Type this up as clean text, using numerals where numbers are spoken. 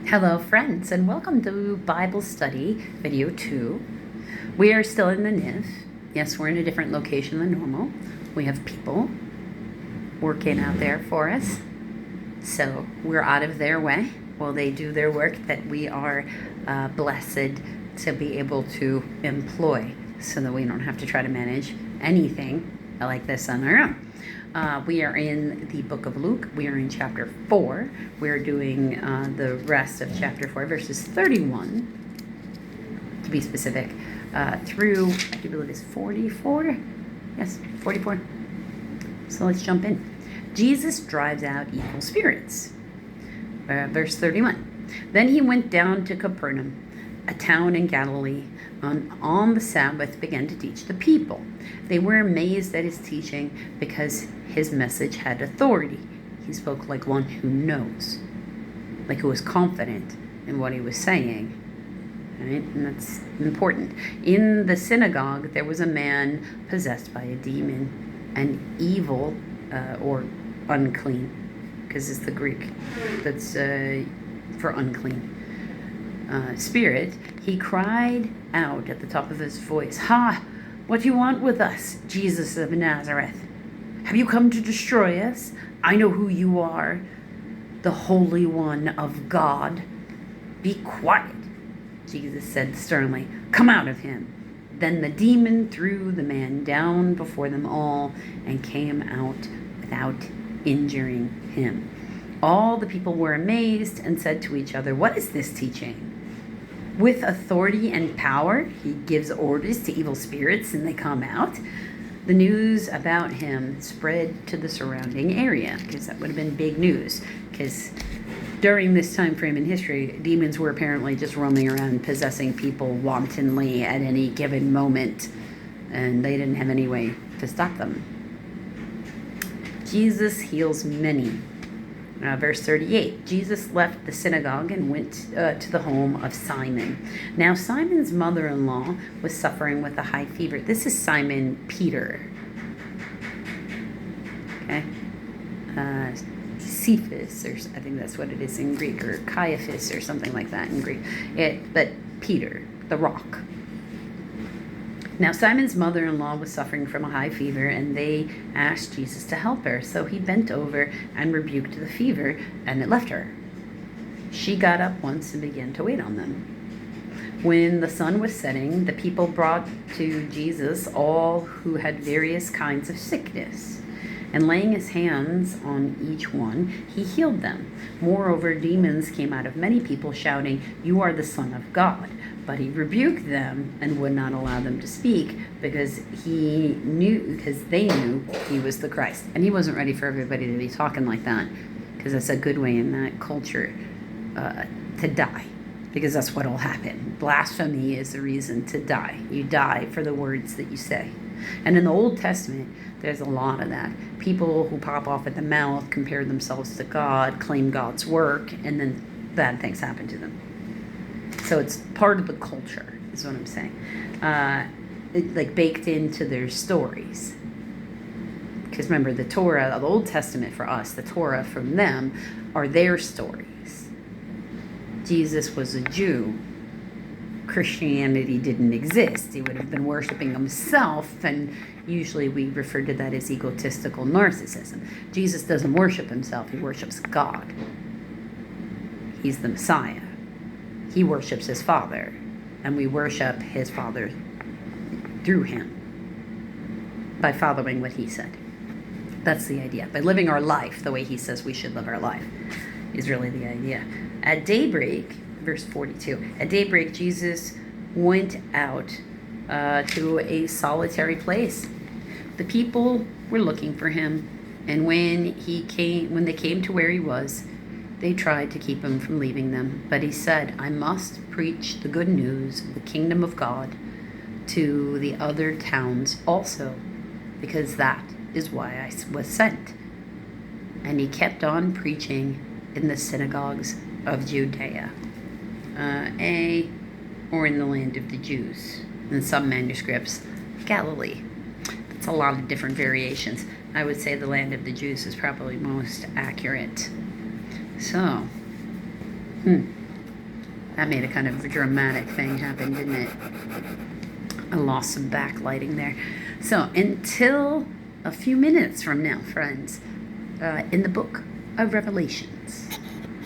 Hello friends, and welcome to Bible Study Video 2. We are still in the NIV. Yes, we're in a different location than normal. We have people working out there for us. So we're out of their way while they do their work that we are blessed to be able to employ so that we don't have to try to manage anything like this on our own. We are in the book of Luke. We are in chapter 4. We're doing the rest of chapter 4, verses 31, to be specific, through, I do believe it's 44? Yes, 44. So let's jump in. Jesus drives out evil spirits. Verse 31. Then he went down to Capernaum, a town in Galilee, on the Sabbath began to teach the people. They were amazed at his teaching because his message had authority. He spoke like one who knows, like who was confident in what he was saying. Right? And that's important. In the synagogue, there was a man possessed by a demon, an evil or unclean, because it's the Greek that's for unclean. Spirit. He cried out at the top of his voice, "Ha! What do you want with us, Jesus of Nazareth? Have you come to destroy us? I know who you are, the Holy One of God." "Be quiet," Jesus said sternly. "Come out of him." Then the demon threw the man down before them all and came out without injuring him. All the people were amazed and said to each other, "What is this teaching? With authority and power, he gives orders to evil spirits and they come out." The news about him spread to the surrounding area, because that would have been big news, because during this time frame in history, demons were apparently just roaming around possessing people wantonly at any given moment, and they didn't have any way to stop them. Jesus heals many. Verse 38, Jesus left the synagogue and went to the home of Simon. Now Simon's mother-in-law was suffering with a high fever. This is Simon Peter. Okay. Cephas, or I think that's what it is in Greek, or Caiaphas, or something like that in Greek. But Peter, the rock. Now Simon's mother-in-law was suffering from a high fever, and they asked Jesus to help her. So he bent over and rebuked the fever, and it left her. She got up once and began to wait on them. When the sun was setting, the people brought to Jesus all who had various kinds of sickness. And laying his hands on each one, he healed them. Moreover, demons came out of many people, shouting, "You are the Son of God." But he rebuked them and would not allow them to speak, because they knew he was the Christ. And he wasn't ready for everybody to be talking like that, because that's a good way in that culture to die, because that's what will happen. Blasphemy is the reason to die. You die for the words that you say. And in the Old Testament, there's a lot of that. People who pop off at the mouth, compare themselves to God, claim God's work, and then bad things happen to them. So it's part of the culture, is what I'm saying. Like baked into their stories. Because remember, the Torah, the Old Testament for us, the Torah from them, are their stories. Jesus was a Jew. Christianity didn't exist. He would have been worshiping himself, and usually we refer to that as egotistical narcissism. Jesus doesn't worship himself, he worships God. He's the Messiah. He worships his Father, and we worship his Father through him by following what he said. That's the idea. By living our life the way he says we should live our life is really the idea. At daybreak, verse 42, at daybreak Jesus went out to a solitary place. The people were looking for him, and when they came to where he was, they tried to keep him from leaving them. But he said, "I must preach the good news of the kingdom of God to the other towns also, because that is why I was sent." And he kept on preaching in the synagogues of Judea, or in the land of the Jews. In some manuscripts, Galilee. That's a lot of different variations. I would say the land of the Jews is probably most accurate. So, That made a kind of dramatic thing happen, didn't it? I lost some backlighting there. So until a few minutes from now, friends, in the book of Revelations.